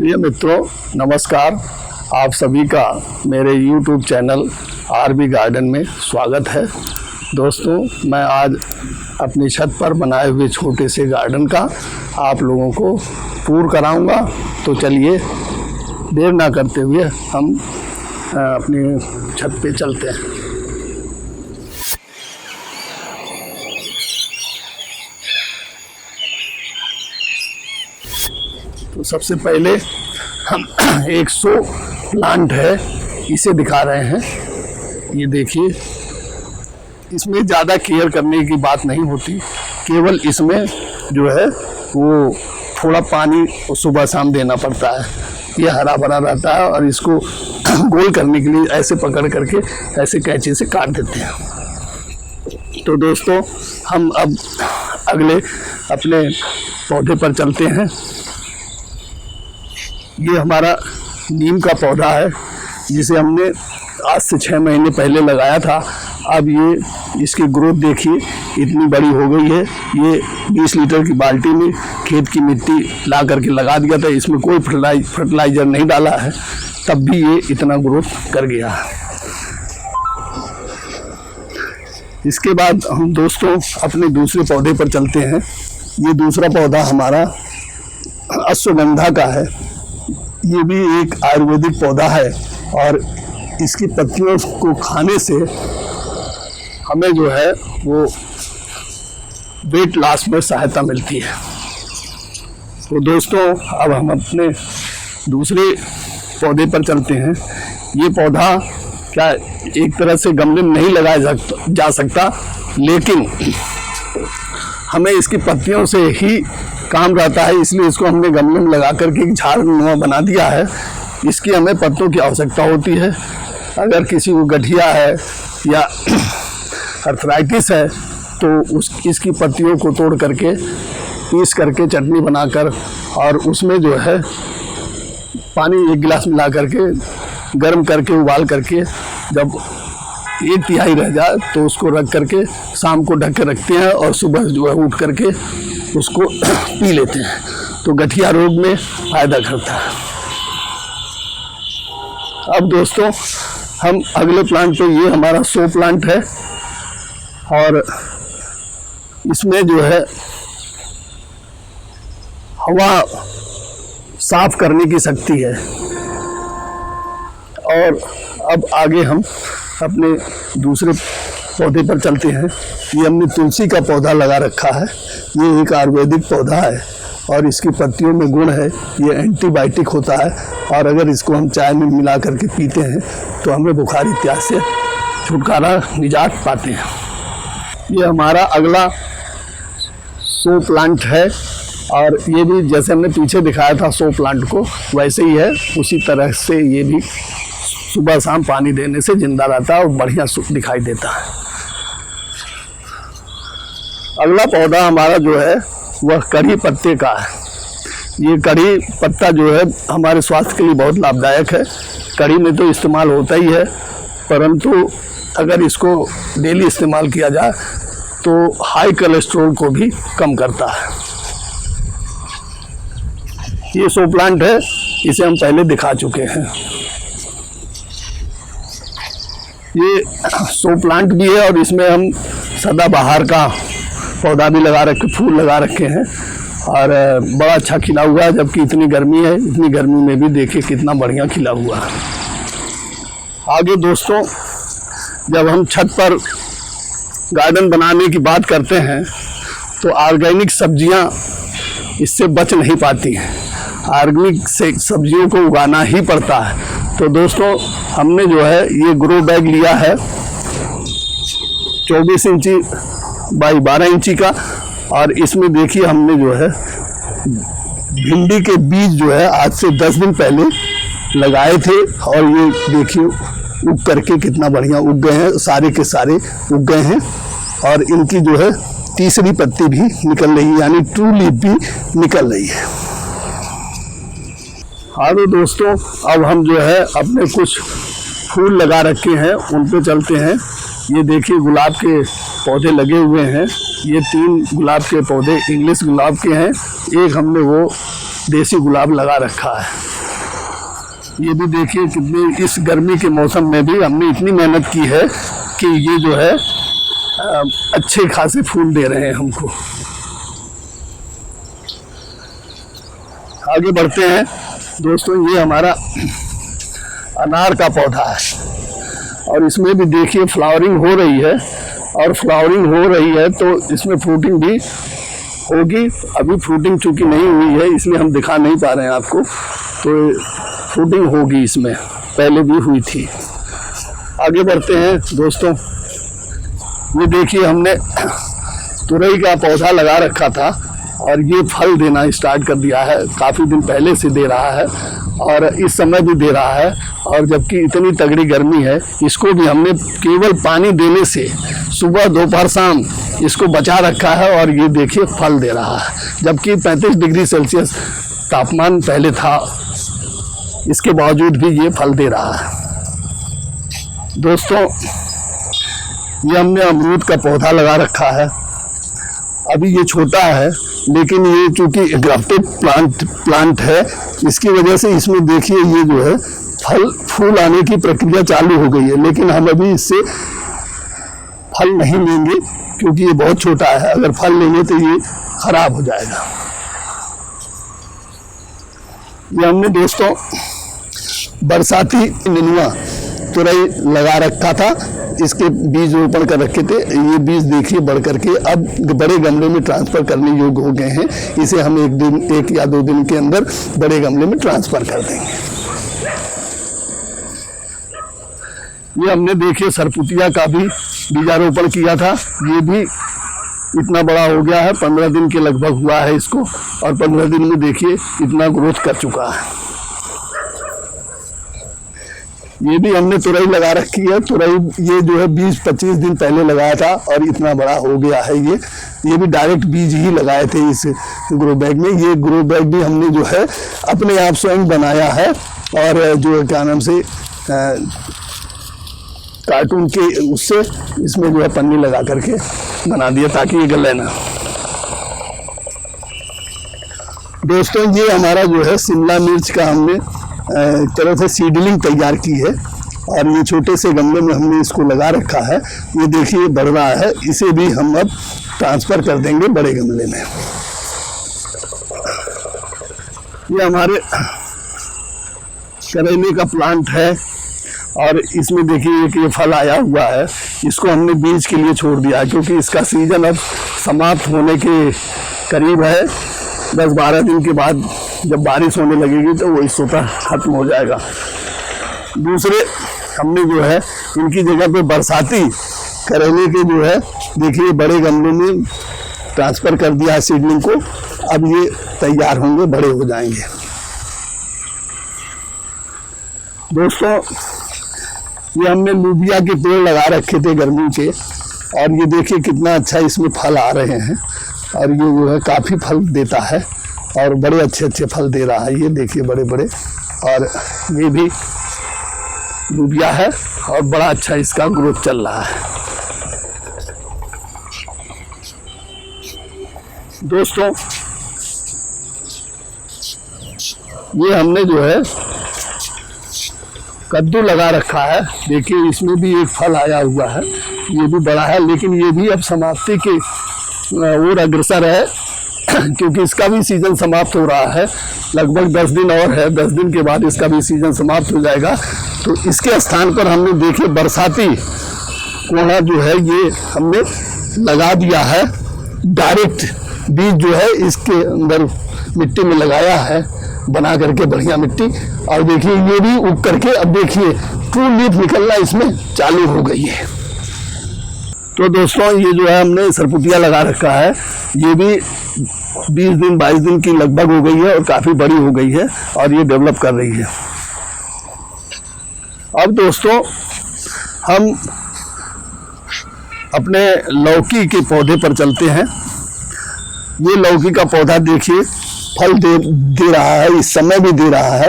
प्रिय मित्रों नमस्कार। आप सभी का मेरे YouTube चैनल आरबी गार्डन में स्वागत है। दोस्तों मैं आज अपनी छत पर बनाए हुए छोटे से गार्डन का आप लोगों को टूर कराऊंगा। तो चलिए देर ना करते हुए हम अपनी छत पे चलते हैं। तो सबसे पहले हम एक शो प्लांट है इसे दिखा रहे हैं। ये देखिए, इसमें ज़्यादा केयर करने की बात नहीं होती, केवल इसमें जो है वो थोड़ा पानी सुबह शाम देना पड़ता है। ये हरा भरा रहता है और इसको गोल करने के लिए ऐसे पकड़ करके ऐसे कैंची से काट देते हैं। तो दोस्तों हम अब अगले अपने पौधे पर चलते हैं। ये हमारा नीम का पौधा है जिसे हमने आज से 6 महीने पहले लगाया था। अब ये इसकी ग्रोथ देखिए इतनी बड़ी हो गई है। ये 20 लीटर की बाल्टी में खेत की मिट्टी ला करके लगा दिया था, इसमें कोई फर्टिलाइज़र नहीं डाला है, तब भी ये इतना ग्रोथ कर गया है। इसके बाद हम दोस्तों अपने दूसरे पौधे पर चलते हैं। ये दूसरा पौधा हमारा अश्वगंधा का है। ये भी एक आयुर्वेदिक पौधा है और इसकी पत्तियों को खाने से हमें जो है वो वेट लॉस में सहायता मिलती है। तो दोस्तों अब हम अपने दूसरे पौधे पर चलते हैं। ये पौधा क्या एक तरह से गमले में नहीं लगाया जा सकता, लेकिन हमें इसकी पत्तियों से ही काम रहता है, इसलिए इसको हमने गमले में लगा करके एक झाड़नुमा बना दिया है। इसकी हमें पत्तों की आवश्यकता होती है। अगर किसी को गठिया है या अर्थराइटिस है तो इसकी पत्तियों को तोड़ करके पीस करके चटनी बनाकर और उसमें जो है पानी 1 गिलास मिला करके गर्म करके उबाल करके जब 1/3 रह जाए तो उसको रख करके शाम को ढक के रखते हैं और सुबह जो है उठ करके उसको पी लेते हैं, तो गठिया रोग में फ़ायदा करता है। अब दोस्तों हम अगले प्लांट पे, ये हमारा शो प्लांट है और इसमें जो है हवा साफ करने की शक्ति है। और अब आगे हम अपने दूसरे पौधे पर चलते हैं। ये हमने तुलसी का पौधा लगा रखा है। ये एक आयुर्वेदिक पौधा है और इसकी पत्तियों में गुण है, ये एंटीबायोटिक होता है और अगर इसको हम चाय में मिला करके पीते हैं तो हमें बुखार इत्यादि से छुटकारा निजात पाते हैं। ये हमारा अगला शो प्लांट है और ये भी जैसे हमने पीछे दिखाया था शो प्लांट को, वैसे ही है। उसी तरह से ये भी सुबह शाम पानी देने से जिंदा रहता है और बढ़िया दिखाई देता है। अगला पौधा हमारा जो है वह कड़ी पत्ते का है। ये कड़ी पत्ता जो है हमारे स्वास्थ्य के लिए बहुत लाभदायक है। कड़ी में तो इस्तेमाल होता ही है, परंतु अगर इसको डेली इस्तेमाल किया जाए तो हाई कोलेस्ट्रॉल को भी कम करता है। ये शो प्लांट है, इसे हम पहले दिखा चुके हैं। ये शो प्लांट भी है और इसमें हम सदाबहार का पौधा भी लगा रखे, फूल लगा रखे हैं और बड़ा अच्छा खिला हुआ है। जबकि इतनी गर्मी है, इतनी गर्मी में भी देखिए कितना बढ़िया खिला हुआ है। आगे दोस्तों जब हम छत पर गार्डन बनाने की बात करते हैं तो ऑर्गेनिक सब्जियां इससे बच नहीं पाती हैं। ऑर्गेनिक से सब्जियों को उगाना ही पड़ता है। तो दोस्तों हमने जो है ये ग्रो बैग लिया है 24 इंची बाई 12 इंची का और इसमें देखिए हमने जो है भिंडी के बीज जो है आज से 10 दिन पहले लगाए थे और ये देखिए उग करके कितना बढ़िया उग गए हैं, सारे के सारे उग गए हैं और इनकी जो है तीसरी पत्ती भी निकल रही है, यानी ट्रू लीफ भी निकल रही है। हाँ तो दोस्तों अब हम जो है अपने कुछ फूल लगा रखे हैं उन पे चलते हैं। ये देखिए गुलाब के पौधे लगे हुए हैं। ये 3 गुलाब के पौधे इंग्लिश गुलाब के हैं। एक हमने वो देसी गुलाब लगा रखा है। ये भी देखिए कितने इस गर्मी के मौसम में भी हमने इतनी मेहनत की है कि ये जो है अच्छे खासे फूल दे रहे हैं हमको। आगे बढ़ते हैं दोस्तों, ये हमारा अनार का पौधा है और इसमें भी देखिए फ्लावरिंग हो रही है, और फ्लावरिंग हो रही है तो इसमें फ्रूटिंग भी होगी। अभी फ्रूटिंग चूँकि नहीं हुई है इसलिए हम दिखा नहीं पा रहे हैं आपको, तो फ्रूटिंग होगी, इसमें पहले भी हुई थी। आगे बढ़ते हैं दोस्तों, ये देखिए हमने तुरई का पौधा लगा रखा था और ये फल देना स्टार्ट कर दिया है, काफ़ी दिन पहले से दे रहा है और इस समय भी दे रहा है। और जबकि इतनी तगड़ी गर्मी है, इसको भी हमने केवल पानी देने से सुबह दोपहर शाम इसको बचा रखा है और ये देखिए फल दे रहा है। जबकि 35 डिग्री सेल्सियस तापमान पहले था, इसके बावजूद भी ये फल दे रहा है। दोस्तों, ये हमने अमरूद का पौधा लगा रखा है। अभी ये छोटा है लेकिन ये चूँकि ग्राफ्टेड प्लांट है, इसकी वजह से इसमें देखिए ये जो है फूल आने की प्रक्रिया चालू हो गई है। लेकिन हम अभी इससे फल नहीं लेंगे क्योंकि ये बहुत छोटा है, अगर फल लेंगे तो ये खराब हो जाएगा। ये हमने दोस्तों बरसाती नेनुआ तुरई लगा रखा था, इसके बीज रोपण कर रखे थे। ये बीज देखिए बढ़ करके अब बड़े गमले में ट्रांसफ़र करने योग्य हो गए हैं। इसे हम एक या दो दिन के अंदर बड़े गमले में ट्रांसफ़र कर देंगे। ये हमने देखिए सरपुतिया का भी बीजारोपण किया था, ये भी इतना बड़ा हो गया है, 15 दिन के लगभग हुआ है इसको, और 15 दिन में देखिए इतना ग्रोथ कर चुका है। ये भी हमने तुरई लगा रखी है। तुरई ये जो है 20-25 दिन पहले लगाया था और इतना बड़ा हो गया है। ये भी डायरेक्ट बीज ही लगाए थे इस ग्रो बैग में। ये ग्रो बैग भी हमने जो है अपने आप स्वयं बनाया है और जो क्या नाम से कार्टून के उससे इसमें जो है पन्नी लगा करके बना दिया ताकि ये गले ना। दोस्तों, ये हमारा जो है शिमला मिर्च का हमने एक तरह से सीडलिंग तैयार की है और ये छोटे से गमले में हमने इसको लगा रखा है। ये देखिए बढ़ रहा है, इसे भी हम अब ट्रांसफ़र कर देंगे बड़े गमले में। ये हमारे करेले का प्लांट है और इसमें देखिए एक ये फल आया हुआ है। इसको हमने बीज के लिए छोड़ दिया क्योंकि इसका सीजन अब समाप्त होने के करीब है। 10-12 दिन के बाद जब बारिश होने लगेगी तो वो स्वतः खत्म हो जाएगा। दूसरे हमने जो है इनकी जगह पे बरसाती करेले के जो है देखिए बड़े गमलों में ट्रांसफ़र कर दिया है सीडलिंग को। अब ये तैयार होंगे, बड़े हो जाएंगे। दोस्तों, ये हमने लूबिया के पेड़ लगा रखे थे गर्मी के और ये देखिए कितना अच्छा इसमें फल आ रहे हैं और ये जो है काफ़ी फल देता है और बड़े अच्छे फल दे रहा है। ये देखिए बड़े बड़े, और ये भी लूबिया है और बड़ा अच्छा इसका ग्रोथ चल रहा है। दोस्तों, ये हमने जो है कद्दू लगा रखा है। देखिए इसमें भी एक फल आया हुआ है, ये भी बड़ा है लेकिन ये भी अब समाप्ति के ओर अग्रसर है क्योंकि इसका भी सीज़न समाप्त हो रहा है। लगभग 10 दिन और है, 10 दिन के बाद इसका भी सीज़न समाप्त हो जाएगा। तो इसके स्थान पर हमने देखिए बरसाती कोहड़ा जो है ये हमने लगा दिया है। डायरेक्ट बीज जो है इसके अंदर मिट्टी में लगाया है बना करके, बढ़िया मिट्टी। और देखिए ये भी उग करके अब देखिए ट्रू लीफ निकलना इसमें चालू हो गई है। तो दोस्तों, ये जो है हमने सरपुतिया लगा रखा है, ये भी 20 दिन 22 दिन की लगभग हो गई है और काफ़ी बड़ी हो गई है और ये डेवलप कर रही है। अब दोस्तों, हम अपने लौकी के पौधे पर चलते हैं। ये लौकी का पौधा देखिए फल दे रहा है, इस समय भी दे रहा है।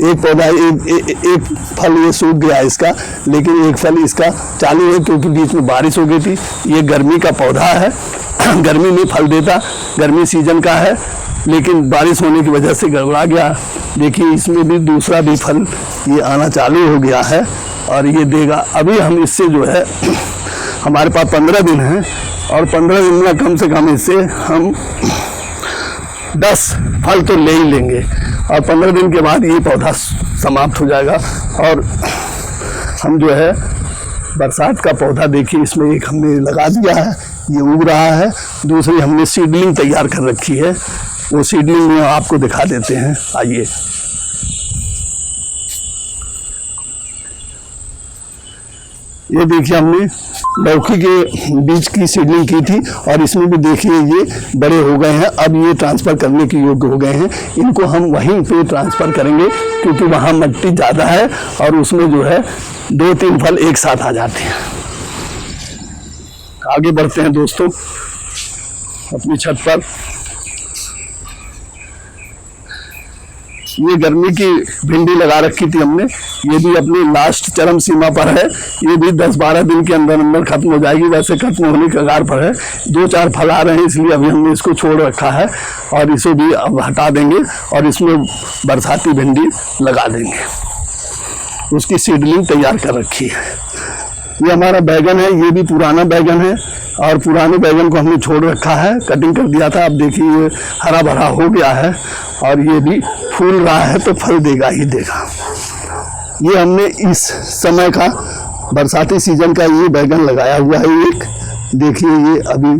एक पौधा एक फल ये सूख गया इसका, लेकिन एक फल इसका चालू है क्योंकि बीच में बारिश हो गई थी। ये गर्मी का पौधा है, गर्मी में फल देता, गर्मी सीजन का है लेकिन बारिश होने की वजह से गड़बड़ा गया। देखिए इसमें भी दूसरा भी फल ये आना चालू हो गया है और ये देगा। अभी हम इससे जो है हमारे पास 15 दिन है और 15 दिन में कम से कम इससे हम 10 फल तो ले ही लेंगे और 15 दिन के बाद ये पौधा समाप्त हो जाएगा। और हम जो है बरसात का पौधा देखिए इसमें एक हमने लगा दिया है, ये उग रहा है। दूसरी हमने सीडलिंग तैयार कर रखी है, वो सीडलिंग में आपको दिखा देते हैं, आइए। ये देखिए हमने लौकी के बीज की सीडलिंग की थी और इसमें भी देखिए ये बड़े हो गए हैं। अब ये ट्रांसफ़र करने के योग्य हो गए हैं। इनको हम वहीं पे ट्रांसफ़र करेंगे क्योंकि वहाँ मिट्टी ज़्यादा है और उसमें जो है 2-3 फल एक साथ आ जाते हैं। आगे बढ़ते हैं दोस्तों अपनी छत पर। ये गर्मी की भिंडी लगा रखी थी हमने, ये भी अपनी लास्ट चरम सीमा पर है। ये भी 10-12 दिन के अंदर अंदर खत्म हो जाएगी, वैसे खत्म होने के कगार पर है। 2-4 फल आ रहे हैं इसलिए अभी हमने इसको छोड़ रखा है और इसे भी अब हटा देंगे और इसमें बरसाती भिंडी लगा देंगे। उसकी सीडलिंग तैयार कर रखी है। ये हमारा बैगन है, ये भी पुराना बैगन है और पुराने बैगन को हमने छोड़ रखा है, कटिंग कर दिया था। अब देखिए ये हरा भरा हो गया है और ये भी फूल रहा है तो फल देगा ही देगा। ये हमने इस समय का बरसाती सीजन का ये बैगन लगाया हुआ है। एक देखिए ये अभी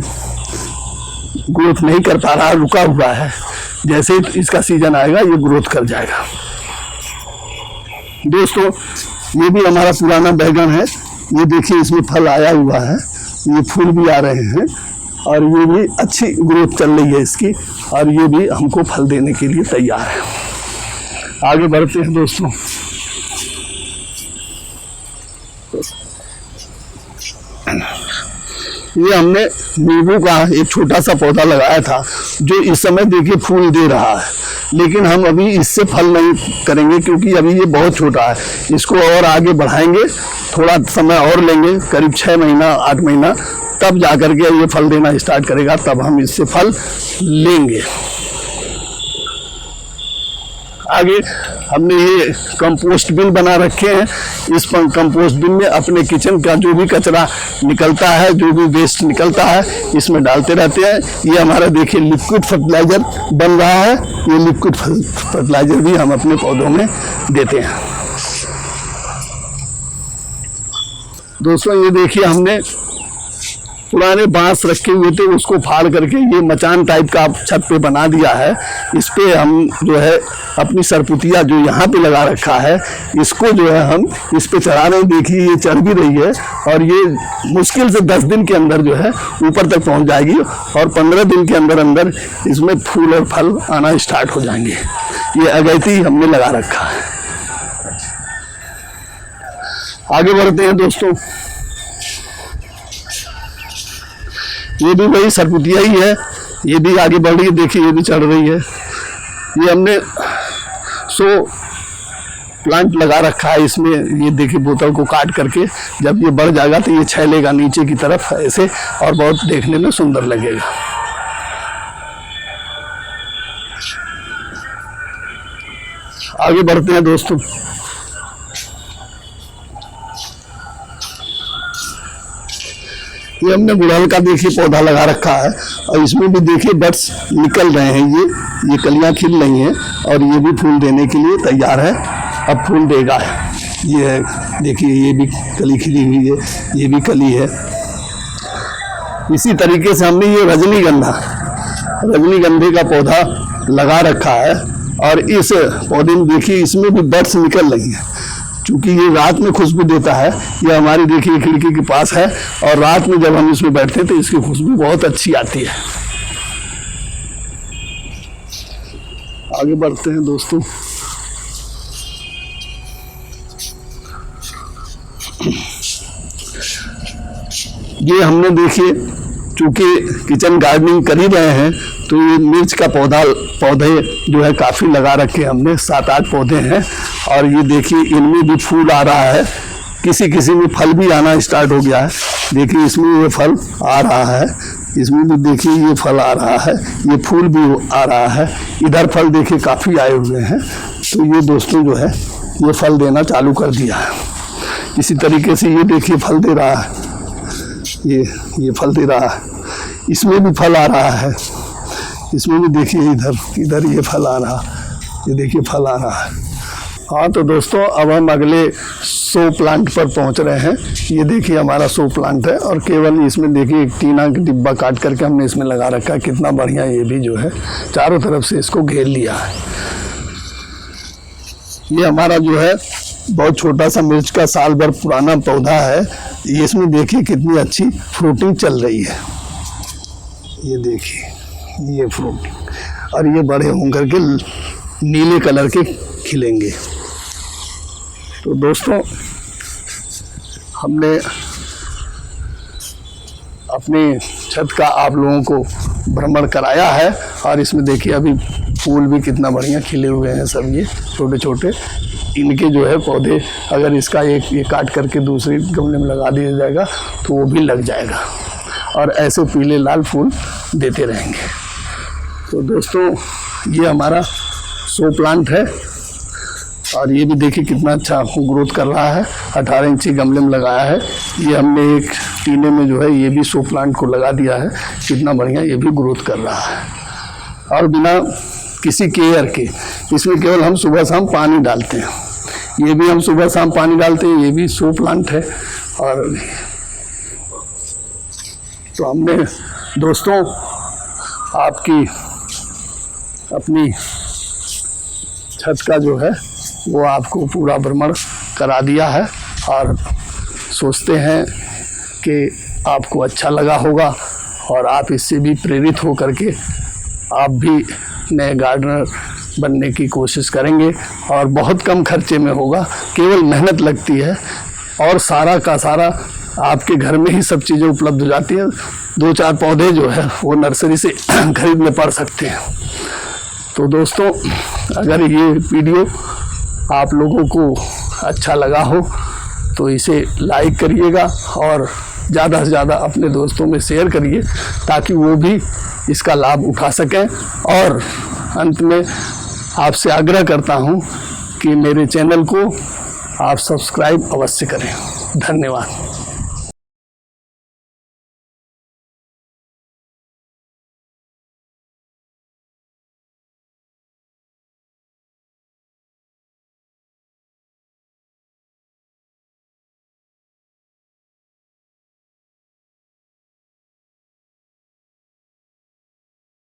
ग्रोथ नहीं कर पा रहा, रुका हुआ है। जैसे ही इसका सीजन आएगा ये ग्रोथ कर जाएगा। दोस्तों ये भी हमारा पुराना बैगन है, ये देखिए इसमें फल आया हुआ है, ये फूल भी आ रहे हैं और ये भी अच्छी ग्रोथ चल रही है इसकी और ये भी हमको फल देने के लिए तैयार है। आगे बढ़ते हैं दोस्तों। ये हमने नींबू का एक छोटा सा पौधा लगाया था जो इस समय देखिए फूल दे रहा है, लेकिन हम अभी इससे फल नहीं करेंगे क्योंकि अभी ये बहुत छोटा है। इसको और आगे बढ़ाएंगे, थोड़ा समय और लेंगे, करीब 6 महीना 8 महीना, तब जाकर के ये फल देना स्टार्ट करेगा, तब हम इससे फल लेंगे। आगे हमने ये कंपोस्ट बिन बना रखे हैं। इस कंपोस्ट बिन में अपने किचन का जो भी कचरा निकलता है, जो भी वेस्ट निकलता है, इसमें डालते रहते हैं। ये हमारा देखिए लिक्विड फर्टिलाइजर बन रहा है। ये लिक्विड फर्टिलाइजर भी हम अपने पौधों में देते हैं। दोस्तों ये देखिए हमने पुराने बांस रखे हुए थे, उसको फाड़ करके ये मचान टाइप का छत पे बना दिया है। इस पे हम जो है अपनी सरपुतिया जो यहाँ पे लगा रखा है, इसको जो है हम इस पे चढ़ा रहे हैं। देखिए ये चढ़ भी रही है और ये मुश्किल से 10 दिन के अंदर जो है ऊपर तक पहुँच जाएगी और 15 दिन के अंदर अंदर इसमें फूल और फल आना स्टार्ट हो जाएंगे। ये अगैती हमने लगा रखा है। आगे बढ़ते हैं दोस्तों। ये भी वही सरपुतिया ही है, ये भी आगे बढ़ रही है, देखिए ये भी चढ़ रही है। ये हमने 100 प्लांट लगा रखा है इसमें। ये देखिए बोतल को काट करके जब ये बढ़ जाएगा तो ये छैलेगा नीचे की तरफ ऐसे और बहुत देखने में सुंदर लगेगा। आगे बढ़ते हैं दोस्तों। ये हमने गुड़हल का देखिए पौधा लगा रखा है और इसमें भी देखिए बड्स निकल रहे हैं। ये कलियां खिल रही हैं और ये भी फूल देने के लिए तैयार है, अब फूल देगा। ये है देखिए, ये भी कली खिली हुई है, ये भी कली है। इसी तरीके से हमने ये रजनीगंधे का पौधा लगा रखा है और इस पौधे में देखिए इसमें भी बड्स निकल रही हैं। चूँकि ये रात में खुशबू देता है, ये हमारी देखिए खिड़की के पास है और रात में जब हम इसमें बैठते हैं तो इसकी खुशबू बहुत अच्छी आती है। आगे बढ़ते हैं दोस्तों। ये हमने देखिए चूँकि किचन गार्डनिंग कर ही रहे हैं तो ये मिर्च का पौधे जो है काफ़ी लगा रखे हमने, 7-8 पौधे हैं और ये देखिए इनमें भी फूल आ रहा है। किसी किसी में फल भी आना स्टार्ट हो गया है। देखिए इसमें ये फल आ रहा है, इसमें भी देखिए ये फल आ रहा है, ये फूल भी आ रहा है, इधर फल देखिए काफ़ी आए हुए हैं। तो ये दोस्तों जो है ये फल देना चालू कर दिया है। इसी तरीके से ये देखिए फल दे रहा है, ये फल दे रहा है, इसमें भी फल आ रहा है, इसमें भी देखिए इधर ये फल आ रहा, ये देखिए फल आ रहा है। हाँ तो दोस्तों अब हम अगले 100 प्लांट पर पहुंच रहे हैं। ये देखिए हमारा 100 प्लांट है और केवल इसमें देखिए एक टीना का डिब्बा काट करके हमने इसमें लगा रखा है। कितना बढ़िया ये भी जो है चारों तरफ से इसको घेर लिया है। ये हमारा जो है बहुत छोटा सा मिर्च का साल भर पुराना पौधा है। ये इसमें देखिए कितनी अच्छी फ्रूटिंग चल रही है। ये देखिए ये फ्रूटिंग, और ये बड़े होकर के नीले कलर के खिलेंगे। तो दोस्तों हमने अपनी छत का आप लोगों को भ्रमण कराया है और इसमें देखिए अभी फूल भी कितना बढ़िया खिले हुए हैं सब। ये छोटे छोटे इनके जो है पौधे, अगर इसका एक ये काट करके दूसरे गमले में लगा दिया जाएगा तो वो भी लग जाएगा और ऐसे पीले लाल फूल देते रहेंगे। तो दोस्तों ये हमारा 100 प्लांट है और ये भी देखिए कितना अच्छा ग्रोथ कर रहा है। 18 इंची गमले में लगाया है। ये हमने एक टीने में जो है ये भी 100 प्लांट को लगा दिया है। कितना बढ़िया ये भी ग्रोथ कर रहा है और बिना किसी केयर के। इसमें केवल हम सुबह शाम पानी डालते हैं। ये भी हम सुबह शाम पानी डालते हैं। ये भी 100 प्लांट है। और तो हमने दोस्तों आपकी अपनी छत का जो है वो आपको पूरा भ्रमण करा दिया है और सोचते हैं कि आपको अच्छा लगा होगा और आप इससे भी प्रेरित हो करके आप भी नए गार्डनर बनने की कोशिश करेंगे। और बहुत कम खर्चे में होगा, केवल मेहनत लगती है और सारा का सारा आपके घर में ही सब चीज़ें उपलब्ध हो जाती है। 2-4 पौधे जो है वो नर्सरी से खरीदने पड़ सकते हैं। तो दोस्तों अगर ये वीडियो आप लोगों को अच्छा लगा हो तो इसे लाइक करिएगा और ज़्यादा से ज़्यादा अपने दोस्तों में शेयर करिए ताकि वो भी इसका लाभ उठा सकें। और अंत में आपसे आग्रह करता हूँ कि मेरे चैनल को आप सब्सक्राइब अवश्य करें। धन्यवाद।